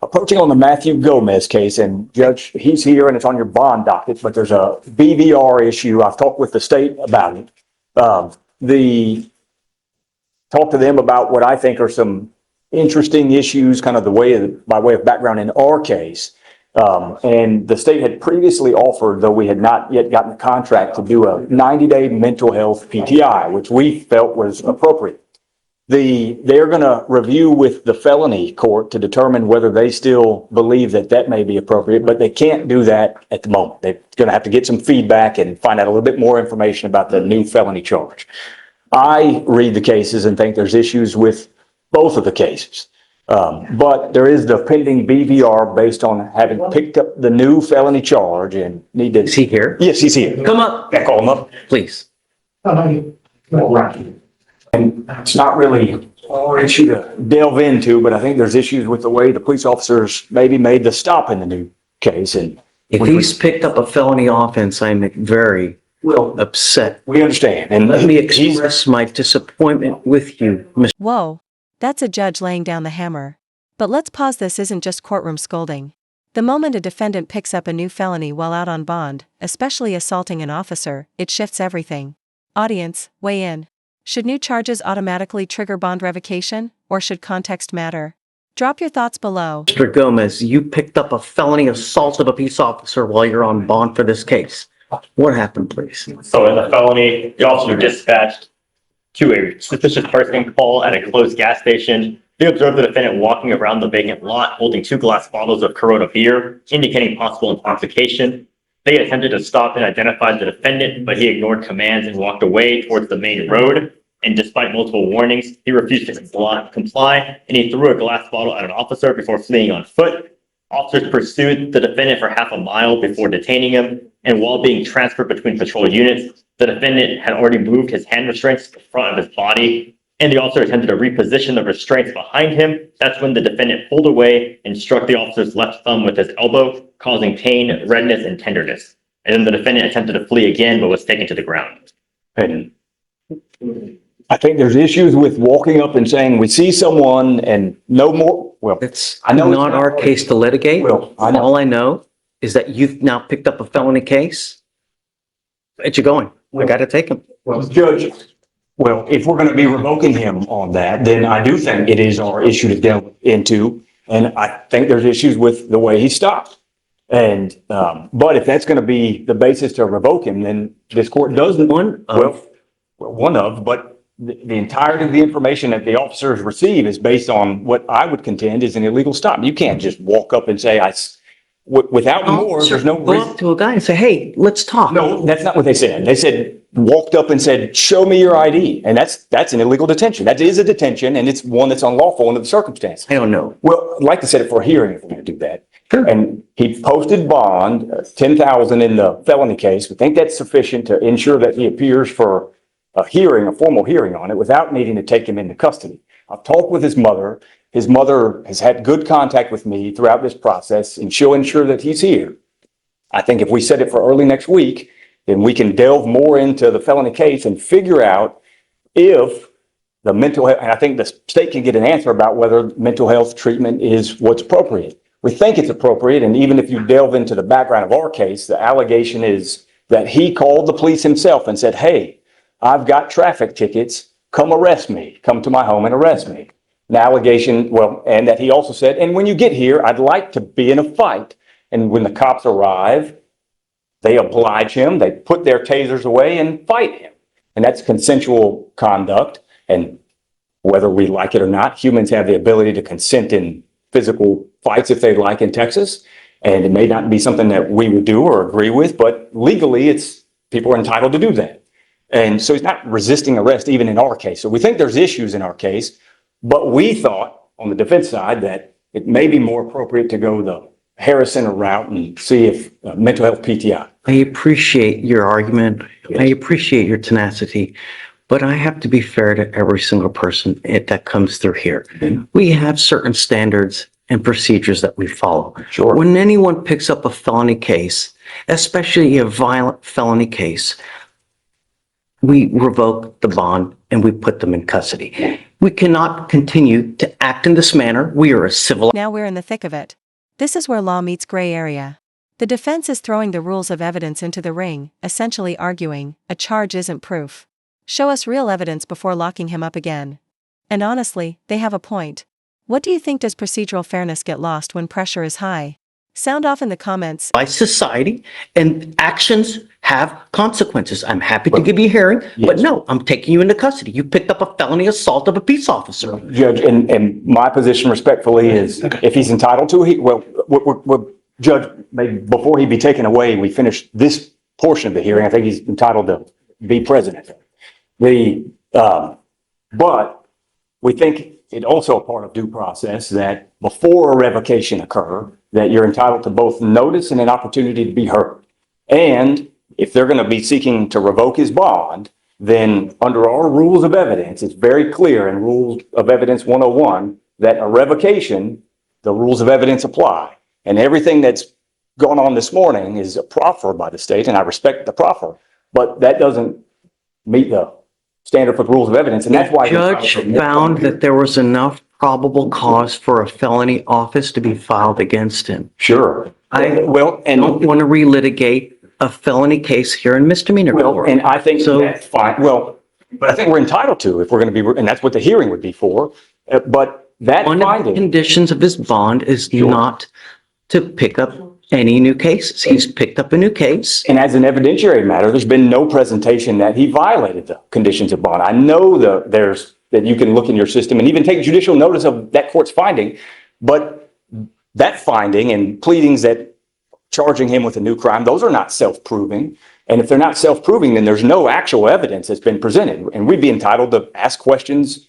approaching on the Matthew Gomez case, and Judge, he's here and it's on your bond docket, but there's a BVR issue. I've talked with the state about it. Talk to them about what I think are some interesting issues, kind of by way of background in our case. And the state had previously offered, though we had not yet gotten the contract, to do a 90-day mental health PTI, which we felt was appropriate. They're going to review with the felony court to determine whether they still believe that may be appropriate, but they can't do that at the moment. They're going to have to get some feedback and find out a little bit more information about the new felony charge. I read the cases and think there's issues with both of the cases. But there is the pending BVR based on having picked up the new felony charge and need to. Is he here? Yes, he's here. Come up. Yeah, call him up. Please. And it's not really our issue to delve into, but I think there's issues with the way the police officers maybe made the stop in the new case. And If he's picked up a felony offense, I'm very upset. we understand. And Let me express my disappointment with you, Mr. Whoa, that's a judge laying down the hammer. But let's pause. This isn't just courtroom scolding. The moment a defendant picks up a new felony while out on bond, especially assaulting an officer, it shifts everything. Audience, weigh in. Should new charges automatically trigger bond revocation, or should context matter? Drop your thoughts below. Mr. Gomez, you picked up a felony assault of a peace officer while you're on bond for this case. What happened, please? So in the felony, the officer dispatched to a suspicious person call at a closed gas station. They observed the defendant walking around the vacant lot holding 2 glass bottles of Corona beer, indicating possible intoxication. They attempted to stop and identify the defendant, but he ignored commands and walked away towards the main road. And despite multiple warnings, he refused to comply, and he threw a glass bottle at an officer before fleeing on foot. Officers pursued the defendant for half a mile before detaining him, and while being transferred between patrol units, the defendant had already moved his hand restraints to the front of his body, and the officer attempted to reposition the restraints behind him. That's when the defendant pulled away and struck the officer's left thumb with his elbow, causing pain, redness, and tenderness. And then the defendant attempted to flee again, but was taken to the ground. And I think there's issues with walking up and saying, we see someone and no more. Well, It's I know not our case to litigate. Well, I know. All I know is that you've now picked up a felony case. Where'd you going? I got to take him. Well, Judge, if we're going to be revoking him on that, then I do think it is our issue to delve into. And I think there's issues with the way he stopped. And, but if that's going to be the basis to revoke him, then this court doesn't. But the entirety of the information that the officers receive is based on what I would contend is an illegal stop. You can't just walk up and say, without more, there's no Go reason. up to a guy and say, hey, let's talk. No, that's not what they said. They said, walked up and said, show me your ID. And that's an illegal detention. That is a detention, and it's one that's unlawful under the circumstances. I don't know. Well, I'd like to set it for a hearing if we're going to do that. Sure. And he posted bond, $10,000 in the felony case. We think that's sufficient to ensure that he appears for a hearing, a formal hearing on it, without needing to take him into custody. I've talked with his mother. His mother has had good contact with me throughout this process, and she'll ensure that he's here. I think if we set it for early next week, then we can delve more into the felony case and figure out if the mental health, and I think the state can get an answer about whether mental health treatment is what's appropriate. We think it's appropriate, and even if you delve into the background of our case, the allegation is that he called the police himself and said, hey, I've got traffic tickets, come arrest me, come to my home and arrest me. An allegation, and that he also said, and when you get here, I'd like to be in a fight. And when the cops arrive, they oblige him, they put their tasers away and fight him. And that's consensual conduct. And whether we like it or not, humans have the ability to consent in physical fights if they like in Texas. And it may not be something that we would do or agree with, but legally people are entitled to do that. And so he's not resisting arrest even in our case. So we think there's issues in our case, but we thought on the defense side that it may be more appropriate to go the Harrison route and see if mental health PTI. I appreciate your argument. Yes. I appreciate your tenacity, but I have to be fair to every single person that comes through here. Mhm. We have certain standards and procedures that we follow. Sure. When anyone picks up a felony case, especially a violent felony case, we revoke the bond and we put them in custody. We cannot continue to act in this manner. We are a civilized. Now we're in the thick of it. This is where law meets gray area. The defense is throwing the rules of evidence into the ring, essentially arguing, a charge isn't proof. Show us real evidence before locking him up again. And honestly, they have a point. What do you think? Does procedural fairness get lost when pressure is high? Sound off in the comments. By society, and actions have consequences. I'm happy to give you a hearing, but Yes. no, I'm taking you into custody. You picked up a felony assault of a peace officer. Judge, and my position respectfully is if he's entitled to, Judge, maybe before he be taken away, we finish this portion of the hearing. I think he's entitled to be president. But we think it also a part of due process that before a revocation occur, that you're entitled to both notice and an opportunity to be heard. And if they're going to be seeking to revoke his bond, then under our rules of evidence, it's very clear in Rules of Evidence 101 that a revocation, the rules of evidence apply. And everything that's gone on this morning is a proffer by the state, and I respect the proffer, but that doesn't meet the standard for the rules of evidence, and that's why. The judge found that there was enough probable cause for a felony office to be filed against him. Sure. I and don't want to relitigate a felony case here in misdemeanor court. and I think So- that's fine. Well, but I think we're entitled to if we're going to be, and that's what the hearing would be for. But that One of the finding, conditions of his bond is Sure. not to pick up any new cases. He's picked up a new case. and as an evidentiary matter, there's been no presentation that he violated the conditions of bond. I know that you can look in your system and even take judicial notice of that court's finding, but that finding and pleadings that charging him with a new crime, those are not self-proving. And if they're not self-proving, then there's no actual evidence that's been presented. And we'd be entitled to ask questions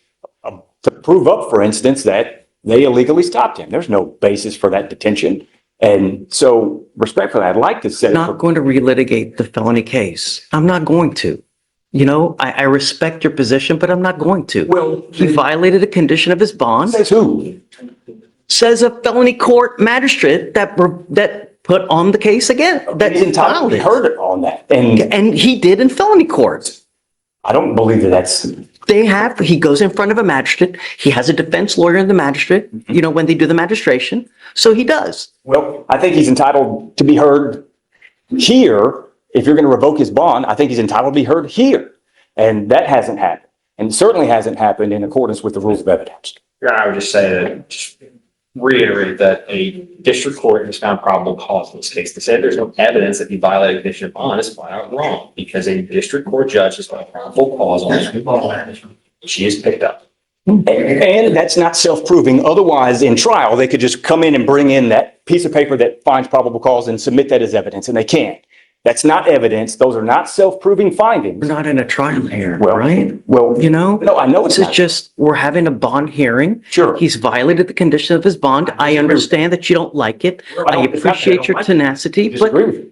to prove up, for instance, that they illegally stopped him. There's no basis for that detention. And so respectfully, I'd like to say, Not going to relitigate the felony case. I'm not going to. You know, I respect your position, but I'm not going to. well, He violated a condition of his bond, says who? says a felony court magistrate that put on the case again, that He's entitled to be filed it. heard on that. And And he did in felony court. I don't believe that that's, He goes in front of a magistrate. He has a defense lawyer in the magistrate, you know, when they do the magistration. So he does. well, I think he's entitled to be heard here. If you're going to revoke his bond, I think he's entitled to be heard here. And that hasn't happened. And certainly hasn't happened in accordance with the rules of evidence. Yeah, I would just say that, just reiterate that a district court has found probable cause in this case. To say there's no evidence that he violated condition of bond is flat out wrong, because a district court judge has found probable cause on this new bond. She is picked up. And that's not self-proving. Otherwise, in trial, they could just come in and bring in that piece of paper that finds probable cause and submit that as evidence, and they can't. That's not evidence. Those are not self-proving findings. We're not in a trial here, Well, right? well, You know? no, I know it's This is not. just, we're having a bond hearing. Sure. He's violated the condition of his bond. I understand that you don't like it. I I don't- it's not that I appreciate don't your like it. tenacity, Disagree with you.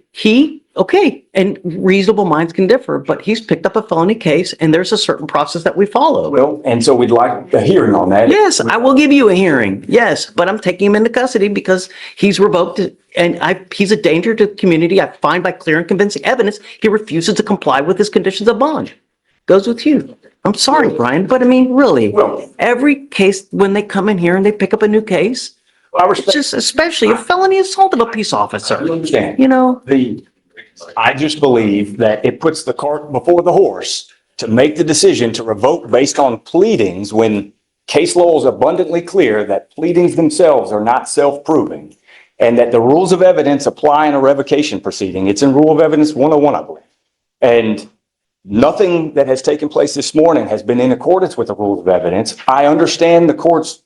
and reasonable minds can differ, but he's picked up a felony case and there's a certain process that we follow. Well, and so we'd like a hearing on that. Yes, I will give you a hearing. Yes, but I'm taking him into custody because he's revoked and he's a danger to the community. I find by clear and convincing evidence, he refuses to comply with his conditions of bond. Goes with you. I'm sorry, Brian, but I mean, really, Well- every case, when they come in here and they pick up a new case, I it's respect, just especially a felony assault of a peace I officer, understand. you know? I just believe that it puts the cart before the horse to make the decision to revoke based on pleadings when case law is abundantly clear that pleadings themselves are not self-proving and that the rules of evidence apply in a revocation proceeding. It's in Rule of Evidence 101, I believe. And nothing that has taken place this morning has been in accordance with the rules of evidence. I understand the court's,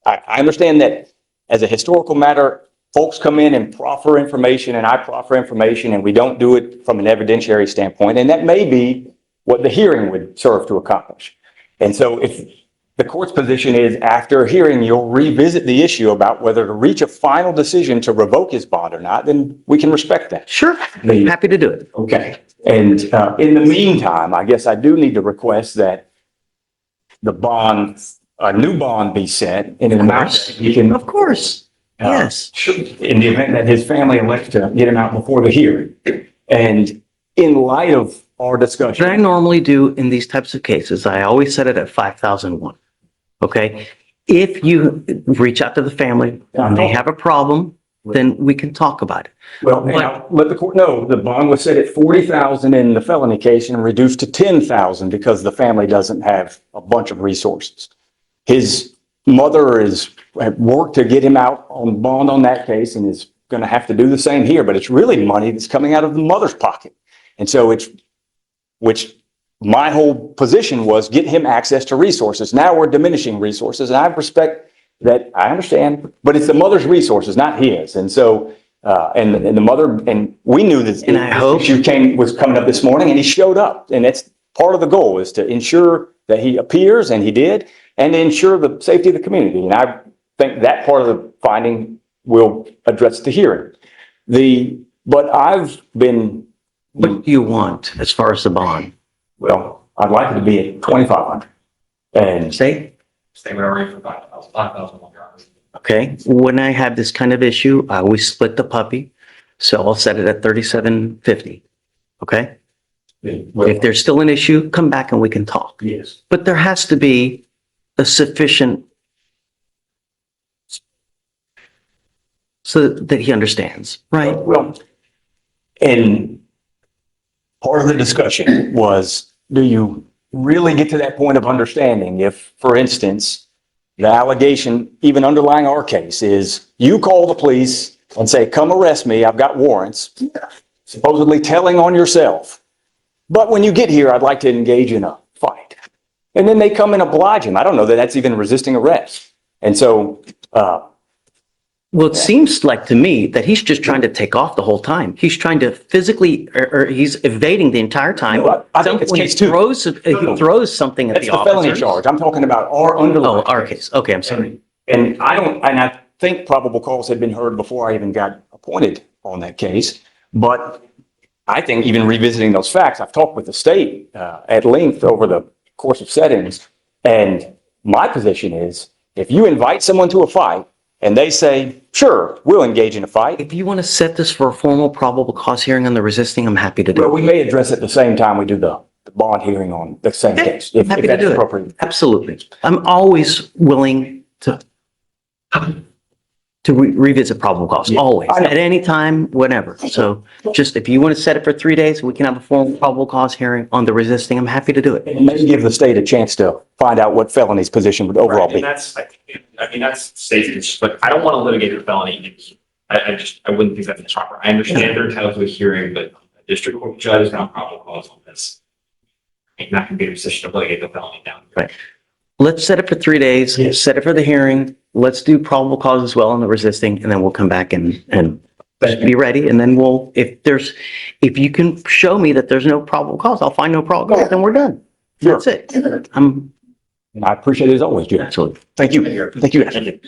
I understand that as a historical matter, folks come in and proffer information and I proffer information and we don't do it from an evidentiary standpoint. And that may be what the hearing would serve to accomplish. And so if the court's position is after a hearing, you'll revisit the issue about whether to reach a final decision to revoke his bond or not, then we can respect that. Sure, happy to do it. Okay. And in the meantime, I guess I do need to request that the bond, a new bond be set in an amount that he can. Of course, yes. In the event that his family elects to get him out before the hearing. And in light of our What I discussion. normally do in these types of cases, I always set it at 5,001. Okay? If you reach out to the family and they have a problem, then we can talk about it. Well, and I'll let the court know, the bond was set at 40,000 in the felony case and reduced to 10,000 because the family doesn't have a bunch of resources. His mother had worked to get him out on bond on that case and is going to have to do the same here, but it's really money that's coming out of the mother's pocket. And so which my whole position was get him access to resources. Now we're diminishing resources, and I respect that, I understand, but it's the mother's resources, not his. And so, and the mother, and we knew that And I hope- this issue was coming up this morning, and he showed up. And that's part of the goal, is to ensure that he appears, and he did, and to ensure the safety of the community. And I think that part of the finding will address the hearing. But I've been, What do you want as far as the bond? well, I'd like it to be at 2,500. And Say, Stay with our rate for 5,000, 5,000. okay, when I have this kind of issue, I always split the puppy. So I'll set it at 3,750. Okay? If there's still an issue, come back and we can talk. yes. But there has to be a sufficient so that he understands, right? Well, and part of the discussion was, do you really get to that point of understanding if, for instance, the allegation, even underlying our case, is you call the police and say, come arrest me, I've got warrants, supposedly telling on yourself. But when you get here, I'd like to engage in a fight. And then they come and oblige him. I don't know that that's even resisting arrest. And so, Well, it seems like to me that he's just trying to take off the whole time. He's trying to physically, or he's evading the entire time. No, I think it's When case two. he throws something at that's the the felony officer. charge. I'm talking about our Oh, underlying. our case. Okay, I'm sorry. And I think probable cause had been heard before I even got appointed on that case. But I think even revisiting those facts, I've talked with the state at length over the course of settings. And my position is, if you invite someone to a fight and they say, sure, we'll engage in a fight, If you want to set this for a formal probable cause hearing on the resisting, I'm happy to do well, it. we may address it at the same time we do the bond hearing on the same case. If Happy to that's do it. appropriate. Absolutely. I'm always willing to revisit probable cause, Yeah, always, I know. at any time, whenever. So just if you want to set it for 3 days, we can have a formal probable cause hearing on the resisting. I'm happy to do it. It may give the state a chance to find out what felony's position would overall Right, be. and that's stated, but I don't want to litigate a felony. I wouldn't think that's proper. I understand they're entitled to a hearing, but a district court judge is not probable cause on this. I'm not going to be in a position to litigate the felony down. Right. Let's set it for 3 days, Yes. set it for the hearing. Let's do probable cause as well on the resisting, and then we'll come back and be ready. And then if you can show me that there's no probable cause, I'll find no probable cause, then we're done. Sure. That's it. I'm And I appreciate it as always, Jim. absolutely. Thank you. Thank you. Thank you.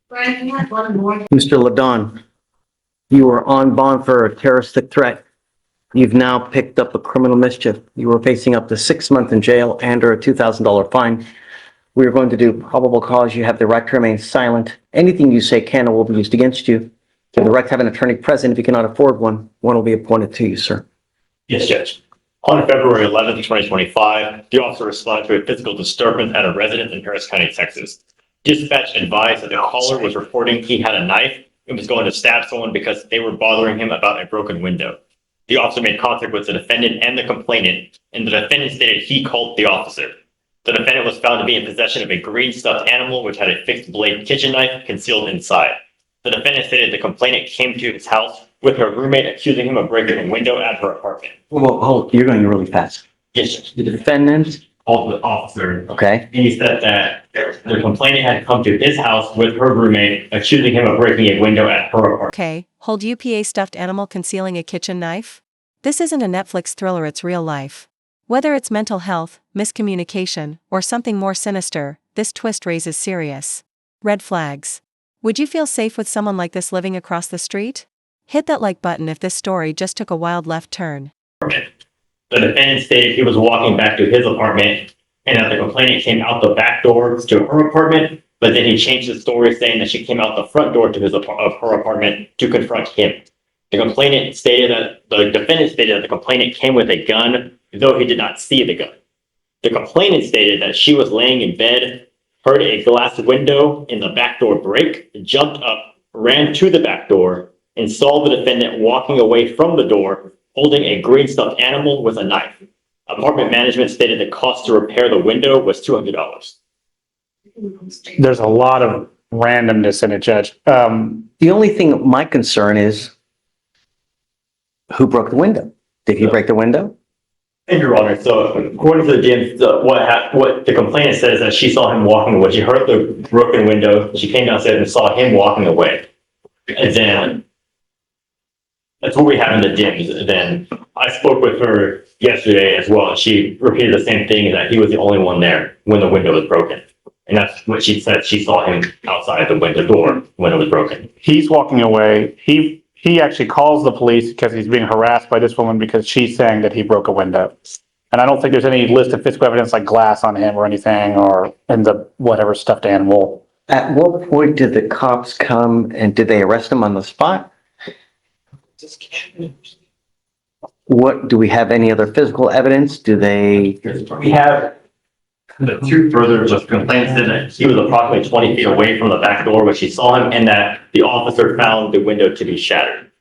Brian, you have one more. Mr. Ladon, you were on bond for a terroristic threat. You've now picked up a criminal mischief. You were facing up to 6 months in jail and or a $2,000 fine. We are going to do probable cause. You have the right to remain silent. Anything you say can or will be used against you. You have the right to have an attorney present. If you cannot afford one, one will be appointed to you, sir. Yes, Judge. On February 11th, 2025, the officer responded to a physical disturbance at a residence in Harris County, Texas. Dispatch advised that the caller was reporting he had a knife and was going to stab someone because they were bothering him about a broken window. The officer made contact with the defendant and the complainant, and the defendant stated he called the officer. The defendant was found to be in possession of a green stuffed animal which had a fixed blade kitchen knife concealed inside. The defendant stated the complainant came to his house with her roommate accusing him of breaking a window at her apartment. Well, hold, you're going really fast. Yes, Judge. The defendant, Called the officer. okay, And he said that the complainant had come to his house with her roommate, accusing him of breaking a window at her apartment. Okay, hold UPA stuffed animal concealing a kitchen knife? This isn't a Netflix thriller, it's real life. Whether it's mental health, miscommunication, or something more sinister, this twist raises serious red flags. Would you feel safe with someone like this living across the street? Hit that like button if this story just took a wild left turn. The defendant stated he was walking back to his apartment and that the complainant came out the back door to her apartment, but then he changed his story saying that she came out the front door to of her apartment to confront him. The complainant stated that the defendant stated that the complainant came with a gun, though he did not see the gun. The complainant stated that she was laying in bed, heard a glass window in the back door break, jumped up, ran to the back door, and saw the defendant walking away from the door, holding a green stuffed animal with a knife. Apartment management stated the cost to repair the window was $200. There's a lot of randomness in it, Judge. The only thing, my concern is who broke the window? Did he break the window? And Your Honor, so according to the DMs, what the complainant says is that she saw him walking away. She heard the broken window. She came downstairs and saw him walking away. And then that's what we have in the DMs. And then I spoke with her yesterday as well. And she repeated the same thing, that he was the only one there when the window was broken. And that's what she said. She saw him outside the window door when it was broken. He's walking away. He actually calls the police because he's being harassed by this woman because she's saying that he broke a window. And I don't think there's any list of physical evidence like glass on him or anything, or in the whatever stuffed animal. At what point did the cops come and did they arrest him on the spot? What, do we have any other physical evidence? Do they? We have the two further, the complainant said that he was approximately 20 feet away from the back door when she saw him, and that the officer found the window to be shattered.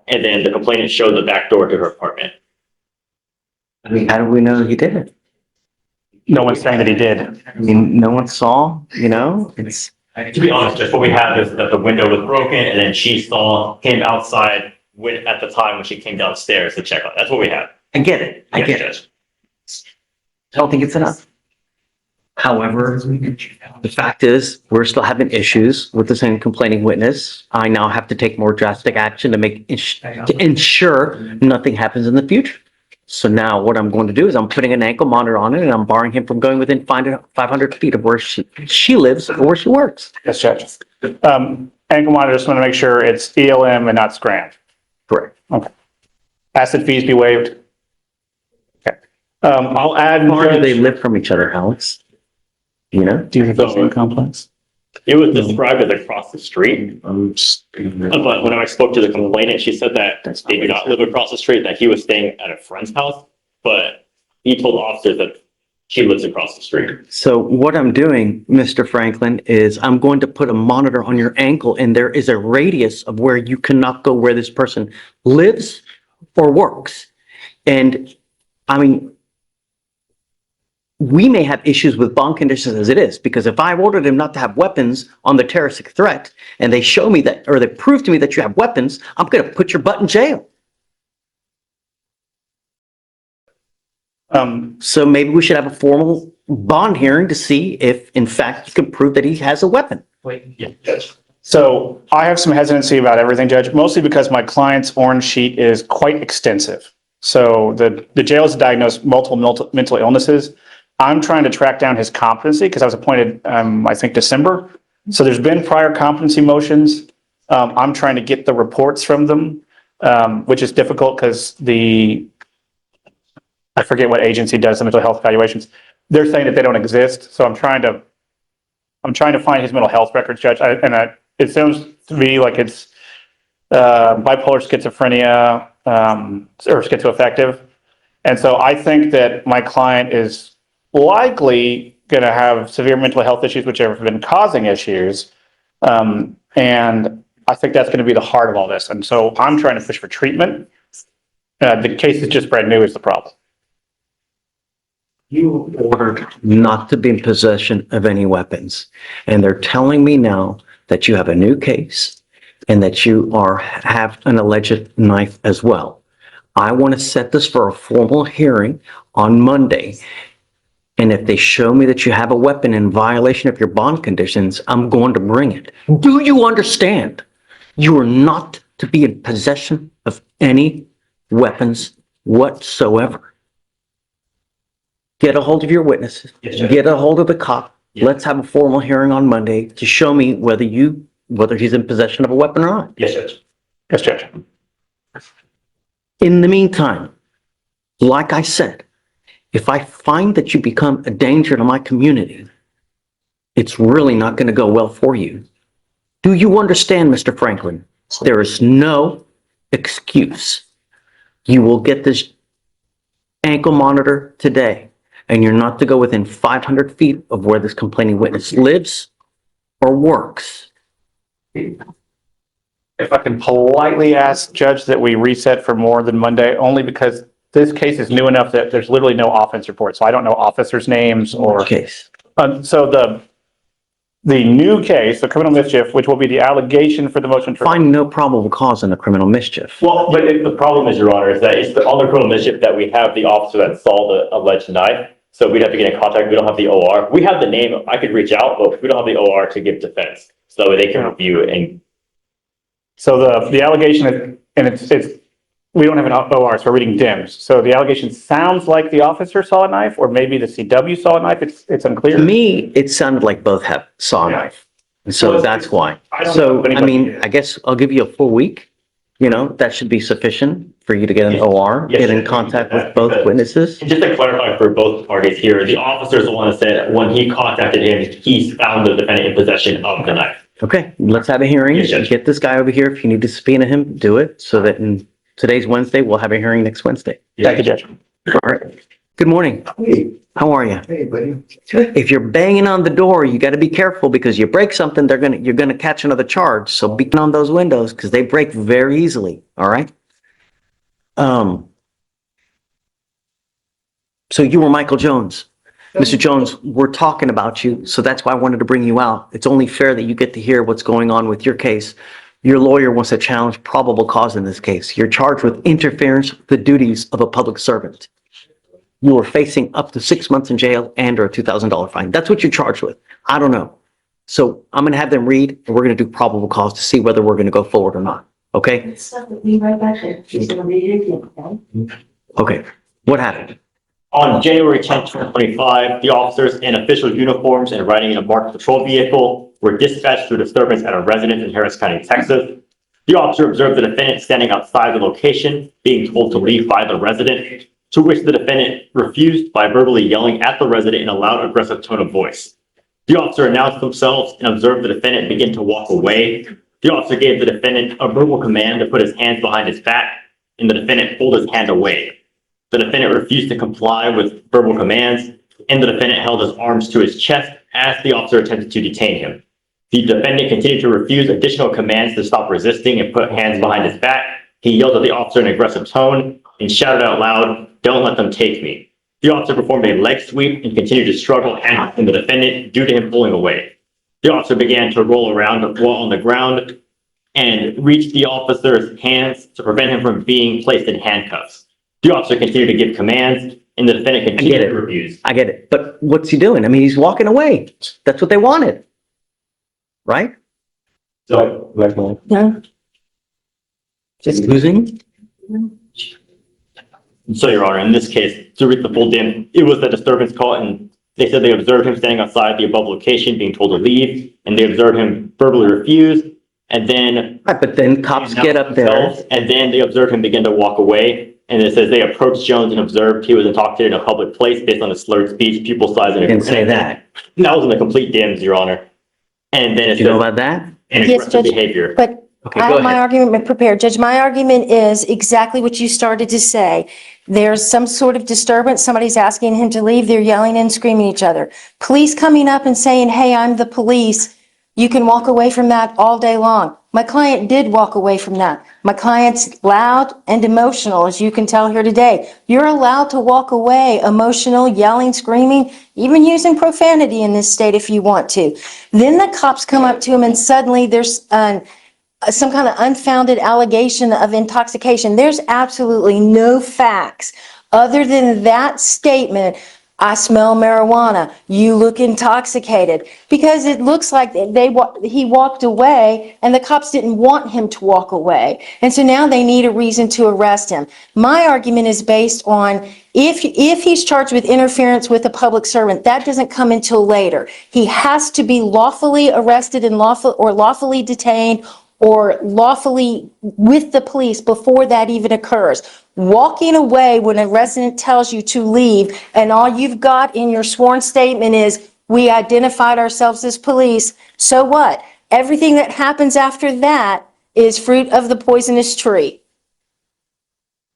And then the complainant showed the back door to her apartment. I mean, how do we know he did it? No one's saying that he did. I mean, no one saw, you know, it's. To be honest, just what we have is that the window was broken, and then she saw him outside at the time when she came downstairs to check on it. That's what we have. I get it. I Yes, get it. Judge. I don't think it's enough. However, the fact is, we're still having issues with the same complaining witness. I now have to take more drastic action to ensure nothing happens in the future. So now what I'm going to do is I'm putting an ankle monitor on it and I'm barring him from going within 500 feet of where she lives or where she works. Yes, Judge. Ankle monitor, just want to make sure it's ELM and not scram. Correct. Okay. Acid fees be waived. Okay. I'll add. How far do they Judge- live from each other, Alex? You know? Do you think that's in complex? It was described as across the street. But when I spoke to the complainant, she said that they do not live across the street, that he was staying at a friend's house. But he told officers that she lives across the street. So what I'm doing, Mr. Franklin, is I'm going to put a monitor on your ankle and there is a radius of where you cannot go where this person lives or works. And I mean, we may have issues with bond conditions as it is, because if I ordered him not to have weapons on the terroristic threat and they show me that, or they prove to me that you have weapons, I'm going to put your butt in jail. So maybe we should have a formal bond hearing to see if in fact you can prove that he has a weapon. Yeah, Judge. So I have some hesitancy about everything, Judge, mostly because my client's orange sheet is quite extensive. So the jail has diagnosed multiple mental illnesses. I'm trying to track down his competency because I was appointed, I think, December. So there's been prior competency motions. I'm trying to get the reports from them, which is difficult because I forget what agency does the mental health evaluations. They're saying that they don't exist. So I'm trying to find his mental health records, Judge. It sounds to me like it's bipolar schizophrenia or schizoaffective. And so I think that my client is likely going to have severe mental health issues, which have been causing issues. And I think that's going to be the heart of all this. And so I'm trying to push for treatment. The case is just brand new is the problem. You ordered not to be in possession of any weapons. And they're telling me now that you have a new case and that you have an alleged knife as well. I want to set this for a formal hearing on Monday. And if they show me that you have a weapon in violation of your bond conditions, I'm going to bring it. Do you understand? You are not to be in possession of any weapons whatsoever. Get a hold of your witnesses. Yes, Judge. Get a hold of the cop. Yes. Let's have a formal hearing on Monday to show me whether he's in possession of a weapon or not. Yes, Judge. Yes, Judge. In the meantime, like I said, if I find that you become a danger to my community, it's really not going to go well for you. Do you understand, Mr. Franklin? There is no excuse. You will get this ankle monitor today, and you're not to go within 500 feet of where this complaining witness lives or works. If I can politely ask, Judge, that we reset for more than Monday, only because this case is new enough that there's literally no offense report, so I don't know officers' names or. Case. So the new case, the criminal mischief, which will be the allegation for the motion to. Find no probable cause in the criminal mischief. Well, but the problem is, Your Honor, is that it's on the criminal mischief that we have the officer that saw the alleged knife. So we'd have to get in contact. We don't have the OR. We have the name. I could reach out, but we don't have the OR to give defense. So they can review it. And So the allegation is, and it's, we don't have an OR, so we're reading DIMS. So the allegation sounds like the officer saw a knife, or maybe the CW saw a knife. It's unclear. To me, it sounded like both saw a knife. And so that's why. I don't know So, if I anybody mean, did. I guess I'll give you a full week. You know, that should be sufficient for you to get an OR, Yes, get in sir. contact with both witnesses. just to clarify for both parties here, the officer is the one that said when he contacted him, he found the defendant in possession of the knife. Okay, let's have a hearing. Yes, Judge. Get this guy over here. If you need to subpoena him, do it. So that in today's Wednesday, we'll have a hearing next Wednesday. Thank you, Judge. All right. Good morning. Hey, How are you? hey, buddy. If you're banging on the door, you got to be careful because you break something, you're gonna catch another charge. So be on those windows because they break very easily. All right. So you were Michael Jones. Mr. Jones, we're talking about you, so that's why I wanted to bring you out. It's only fair that you get to hear what's going on with your case. Your lawyer wants to challenge probable cause in this case. You're charged with interference with the duties of a public servant. You are facing up to 6 months in jail and or a $2,000 fine. That's what you're charged with. I don't know. So I'm going to have them read, and we're going to do probable cause to see whether we're going to go forward or not. Okay? It's stuff that we right back there. She's gonna read it again, okay? Okay. What happened? On January 10th, 2025, the officers in official uniforms and riding in a marked patrol vehicle were dispatched to a disturbance at a residence in Harris County, Texas. The officer observed the defendant standing outside the location, being told to leave by the resident, to which the defendant refused by verbally yelling at the resident in a loud, aggressive tone of voice. The officer announced themselves and observed the defendant begin to walk away. The officer gave the defendant a verbal command to put his hands behind his back, and the defendant pulled his hand away. The defendant refused to comply with verbal commands, and the defendant held his arms to his chest as the officer attempted to detain him. The defendant continued to refuse additional commands to stop resisting and put hands behind his back. He yelled at the officer in an aggressive tone and shouted out loud, "Don't let them take me." The officer performed a leg sweep and continued to struggle in the defendant due to him pulling away. The officer began to roll around while on the ground and reached the officer's hands to prevent him from being placed in handcuffs. The officer continued to give commands, and the defendant continued to refuse. I get it. But what's he doing? I mean, he's walking away. That's what they wanted. Right? So, Yeah. Just losing? Your Honor, in this case, to read the full dim, it was the disturbance call, and they said they observed him standing outside the above location, being told to leave, and they observed him verbally refuse, and then. Right, but then cops get up there. And then they observed him begin to walk away. And it says they approached Jones and observed he was intoxicated in a public place based on his slurred speech, pupil size, and Didn't say that. That was in the complete dims, Your Honor. And then it Do you know says about that? and Yes, aggressive Judge. behavior. But Okay, I go have my ahead. argument prepared. Judge, my argument is exactly what you started to say. There's some sort of disturbance. Somebody's asking him to leave. They're yelling and screaming at each other. Police coming up and saying, "Hey, I'm the police." You can walk away from that all day long. My client did walk away from that. My client's loud and emotional, as you can tell here today. You're allowed to walk away emotional, yelling, screaming, even using profanity in this state if you want to. Then the cops come up to him and suddenly there's some kind of unfounded allegation of intoxication. There's absolutely no facts other than that statement. "I smell marijuana. You look intoxicated," because it looks like he walked away and the cops didn't want him to walk away. And so now they need a reason to arrest him. My argument is based on if he's charged with interference with a public servant, that doesn't come until later. He has to be lawfully arrested and lawfully detained or lawfully with the police before that even occurs. Walking away when a resident tells you to leave and all you've got in your sworn statement is, "We identified ourselves as police," so what? Everything that happens after that is fruit of the poisonous tree.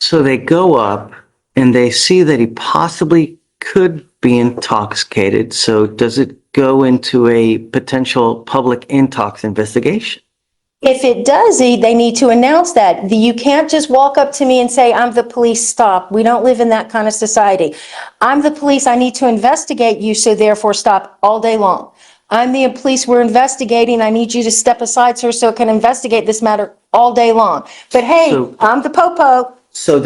So they go up and they see that he possibly could be intoxicated. So does it go into a potential public intox investigation? If it does, they need to announce that. You can't just walk up to me and say, I'm the police, stop. We don't live in that kind of society. I'm the police, I need to investigate you, so therefore stop all day long. I'm the police, we're investigating, I need you to step aside, sir, so I can investigate this matter all day long. But hey, So- I'm the popo. So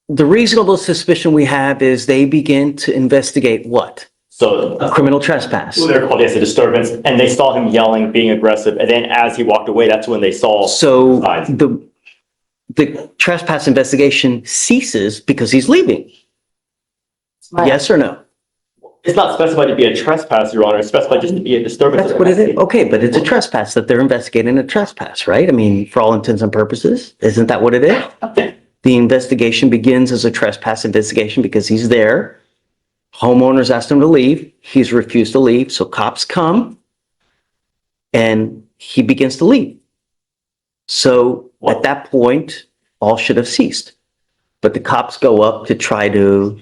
the reasonable suspicion we have is they begin to investigate what? So A criminal trespass. they're called as a disturbance, and they saw him yelling, being aggressive, and then as he walked away, that's when they saw. So signs. the trespass investigation ceases because he's leaving. Yes or no? It's not specified to be a trespass, Your Honor. It's specified just to be a disturbance. That's what it is. Okay, but it's a trespass that they're investigating a trespass, right? I mean, for all intents and purposes, isn't that what it is? The investigation begins as a trespass investigation because he's there. Homeowners asked him to leave. He's refused to leave. So cops come and he begins to leave. So at that point, all should have ceased. But the cops go up to try to.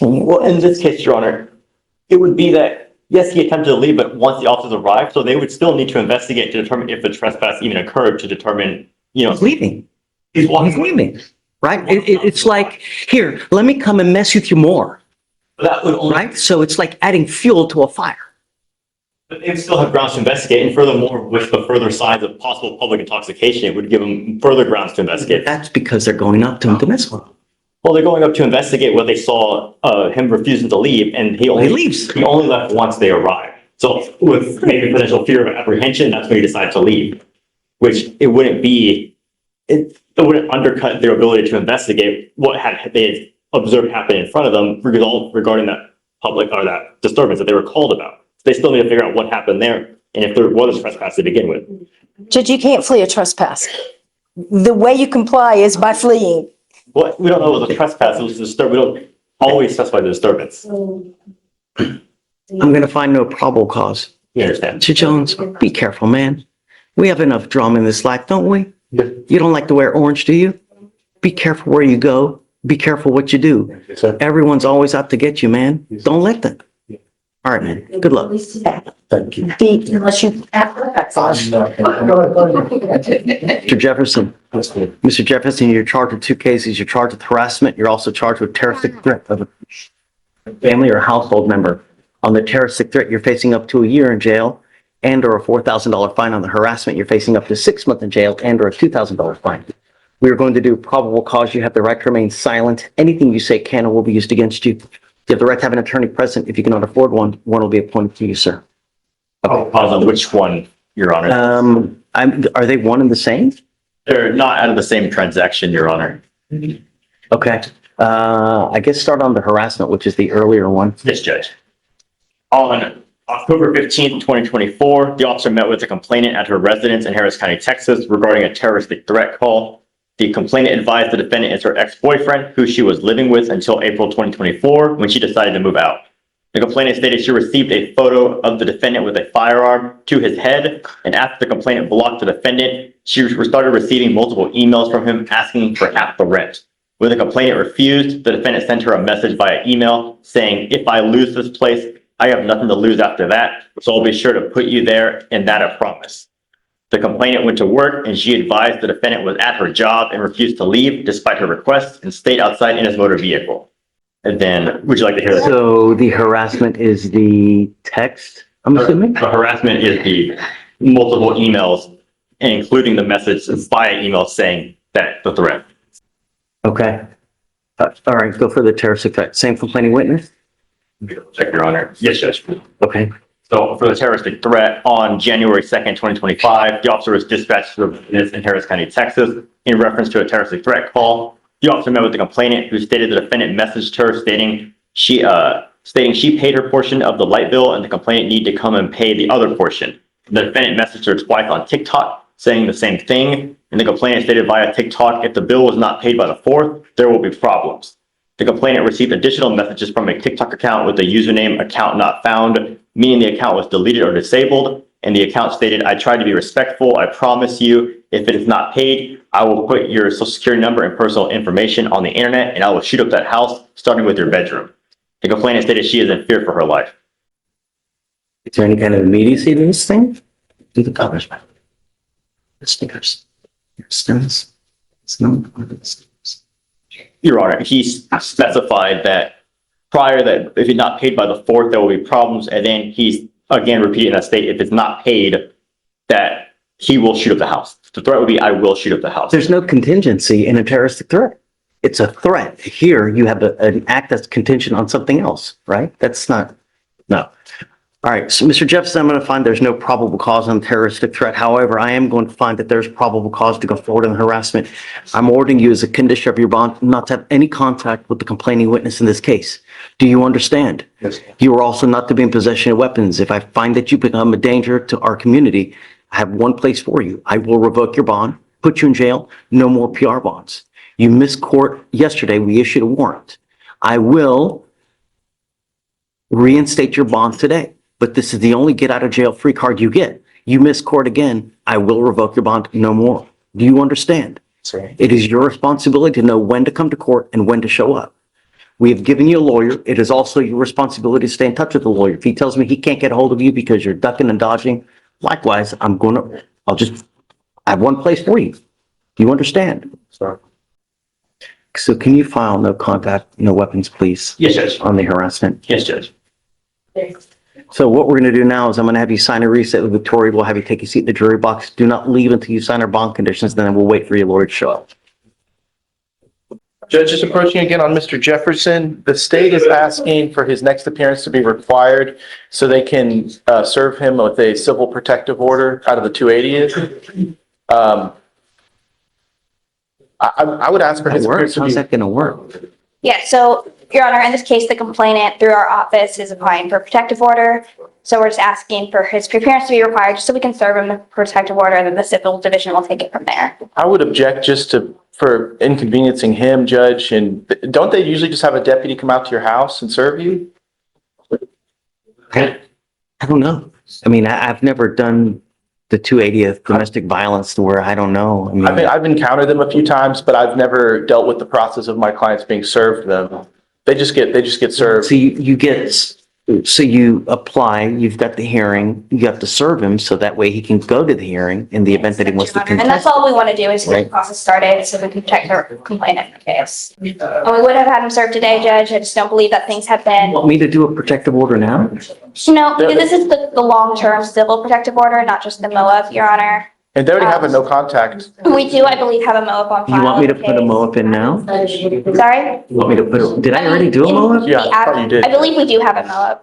Well, in this case, Your Honor, it would be that, yes, he attempted to leave, but once the officers arrived, so they would still need to investigate to determine if the trespass even occurred, to determine, He's leaving. he's walking. He's leaving, right? It's like, here, let me come and mess with you more, That would only, right? So it's like adding fuel to a fire. but they would still have grounds to investigate, and furthermore, with the further signs of possible public intoxication, it would give them further grounds to investigate. That's because they're going up to him to mess with him. Well, they're going up to investigate what they saw, him refusing to leave, and he leaves. only left once they arrived. So with maybe potential fear of apprehension, that's when he decided to leave, which it wouldn't undercut their ability to investigate what they had observed happen in front of them regarding that public or that disturbance that they were called about. They still need to figure out what happened there and if there was a trespass to begin with. Judge, you can't flee a trespass. The way you comply is by fleeing. Well, we don't know it was a trespass, it was a disturbance. We don't always specify the disturbance. I'm going to find no probable cause. You understand? Mr. Jones, be careful, man. We have enough drama in this life, don't we? You don't like to wear orange, do you? Be careful where you go. Be careful what you do. Everyone's always out to get you, man. Don't let them. All right, man. Good luck. Thank you. Unless you. Mr. Jefferson. Mr. Jefferson, you're charged with 2 cases. You're charged with harassment. You're also charged with terroristic threat of a family or household member. On the terroristic threat, you're facing up to a year in jail and or a $4,000 fine. On the harassment, you're facing up to 6 months in jail and or a $2,000 fine. We are going to do probable cause. You have the right to remain silent. Anything you say can or will be used against you. You have the right to have an attorney present. If you cannot afford one, one will be appointed to you, sir. Okay, pause on which one, Your Honor. Are they one and the same? They're not out of the same transaction, Your Honor. Okay. I guess start on the harassment, which is the earlier one. Yes, Judge. On October 15th, 2024, the officer met with the complainant at her residence in Harris County, Texas, regarding a terroristic threat call. The complainant advised the defendant is her ex-boyfriend, who she was living with until April 2024, when she decided to move out. The complainant stated she received a photo of the defendant with a firearm to his head, and after the complainant blocked the defendant, she started receiving multiple emails from him asking for half the rent. When the complainant refused, the defendant sent her a message via email saying, "If I lose this place, I have nothing to lose after that, so I'll be sure to put you there, and that I promise." The complainant went to work and she advised the defendant was at her job and refused to leave despite her request and stayed outside in his motor vehicle. And then, would you like to hear this? So the harassment is the text, I'm assuming? The harassment is the multiple emails, including the message via email saying that the threat. Okay. All right, go for the terroristic threat. Same complaining witness? Check, Your Honor. Yes, Judge. Okay. So for the terroristic threat, on January 2nd, 2025, the officer was dispatched to the residence in Harris County, Texas, in reference to a terroristic threat call. The officer met with the complainant, who stated the defendant messaged her stating she paid her portion of the light bill and the complainant needed to come and pay the other portion. The defendant messaged her twice on TikTok saying the same thing, and the complainant stated via TikTok, "If the bill was not paid by the 4th, there will be problems." The complainant received additional messages from a TikTok account with the username "account not found," meaning the account was deleted or disabled, and the account stated, "I tried to be respectful, I promise you, If it is not paid, I will put your social security number and personal information on the internet and I will shoot up that house, starting with your bedroom. The complainant stated she is in fear for her life. Is there any kind of immediacy to this thing? Do the covers, man. The stickers. Stems. Your Honor, he specified that prior that if it's not paid by the 4th, there will be problems. And then he's again repeating that state, if it's not paid, that he will shoot up the house. The threat would be, I will shoot up the house. There's no contingency in a terroristic threat. It's a threat. Here, you have an act that's contingent on something else, right? That's not, no. All right, so Mr. Jefferson, I'm going to find there's no probable cause on terroristic threat. However, I am going to find that there's probable cause to go forward on harassment. I'm ordering you as a condition of your bond not to have any contact with the complaining witness in this case. Do you understand? Yes. You are also not to be in possession of weapons. If I find that you become a danger to our community, I have one place for you. I will revoke your bond, put you in jail, no more PR bonds. You missed court yesterday. We issued a warrant. I will reinstate your bond today, but this is the only get out of jail free card you get. You miss court again, I will revoke your bond, no more. Do you understand? Sorry. It is your responsibility to know when to come to court and when to show up. We have given you a lawyer. It is also your responsibility to stay in touch with the lawyer. If he tells me he can't get a hold of you because you're ducking and dodging, likewise, I have one place for you. Do you understand? Sorry. So can you file no contact, no weapons, please? Yes, Judge. On the harassment. Yes, Judge. So what we're going to do now is I'm going to have you sign a reset with Victoria. We'll have you take a seat in the jury box. Do not leave until you sign our bond conditions, then we'll wait for your lawyer to show up. Judge is approaching again on Mr. Jefferson. The state is asking for his next appearance to be required so they can serve him with a civil protective order out of the 280th. I would ask for his appearance to How's be. that going to work? Yeah, so, Your Honor, in this case, the complainant through our office is applying for a protective order. So we're just asking for his appearance to be required just so we can serve him the protective order, and then the civil division will take it from there. I would object just for inconveniencing him, Judge. And don't they usually just have a deputy come out to your house and serve you? I don't know. I mean, I've never done the 280th domestic violence to where I don't know. I mean, I've encountered them a few times, but I've never dealt with the process of my clients being served them. They just get served. so you apply, you've got the hearing, you have to serve him so that way he can go to the hearing in the event that he wants to Your Honor, and contest. that's all we want to do is get Right. the process started so we can protect our complainant in the case. And we would have had him served today, Judge. I just don't believe that things have been, Want me to do a protective order now? no, because this is the long-term civil protective order, not just the MOAB, Your Honor. And they already have a no contact. We do, I believe, have a MOAB on file. You want me to in the put a case. MOAB in now? Sorry? You want me to put did I already do a MOAB? Yeah, I thought you did. I believe we do have a MOAB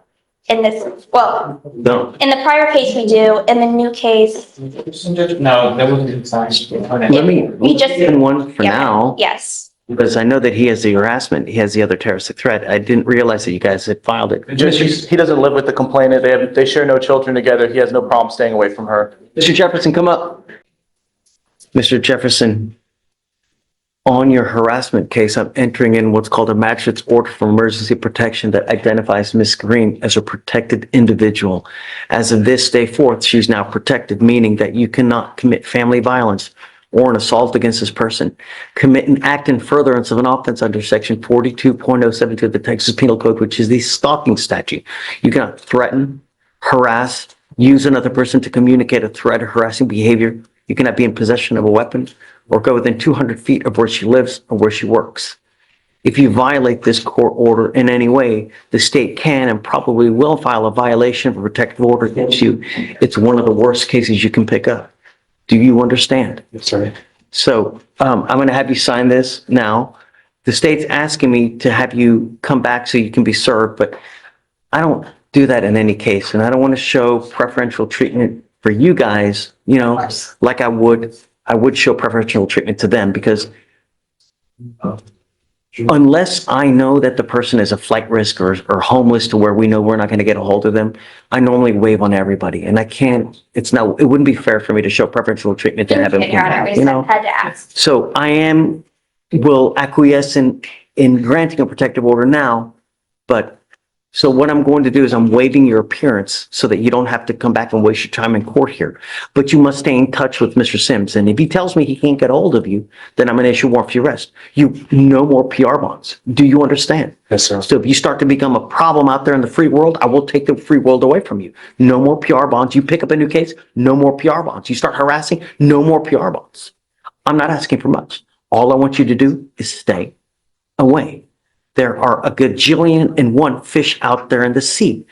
in this, well, No. in the prior case we do, in the new case, No, that wasn't signed. Let me, We just- in one for yeah, now, yes. because I know that he has the harassment, he has the other terroristic threat. I didn't realize that you guys had filed it. Judge, he doesn't live with the complainant. They share no children together. He has no problem staying away from her. Mr. Jefferson, come up. Mr. Jefferson, on your harassment case, I'm entering in what's called a magistrate's order for emergency protection that identifies Ms. Green as a protected individual. As of this day forth, she's now protected, meaning that you cannot commit family violence or an assault against this person, commit an act in furtherance of an offense under section 42.072 of the Texas Penal Code, which is the stalking statute. You cannot threaten, harass, use another person to communicate a threat or harassing behavior. You cannot be in possession of a weapon or go within 200 feet of where she lives or where she works. If you violate this court order in any way, the state can and probably will file a violation of a protective order against you. It's one of the worst cases you can pick up. Do you understand? Yes, sir. So I'm going to have you sign this now. The state's asking me to have you come back so you can be served, but I don't do that in any case. And I don't want to show preferential treatment for you guys, you know, like I would show preferential treatment to them, because unless I know that the person is a flight risk or homeless to where we know we're not going to get a hold of them, I normally waive on everybody. And I can't, it wouldn't be fair for me to show preferential treatment to have him, Your Honor, we you just know? had to ask. So will acquiesce in granting a protective order now, but So what I'm going to do is I'm waiving your appearance so that you don't have to come back and waste your time in court here. But you must stay in touch with Mr. Sims. And if he tells me he can't get a hold of you, then I'm going to issue a warrant for your arrest. No more PR bonds. Do you understand? Yes, sir. So if you start to become a problem out there in the free world, I will take the free world away from you. No more PR bonds. You pick up a new case, no more PR bonds. You start harassing, no more PR bonds. I'm not asking for much. All I want you to do is stay away. There are a gajillion and one fish out there in the sea.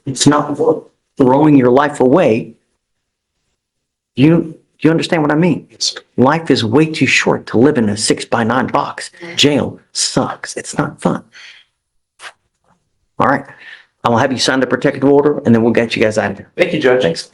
It's not worth throwing your life away. You understand what I mean? Life is way too short to live in a 6x9 box. Jail sucks. It's not fun. All right. I'll have you sign the protective order and then we'll get you guys out of here. Thank you, Judge. Thanks.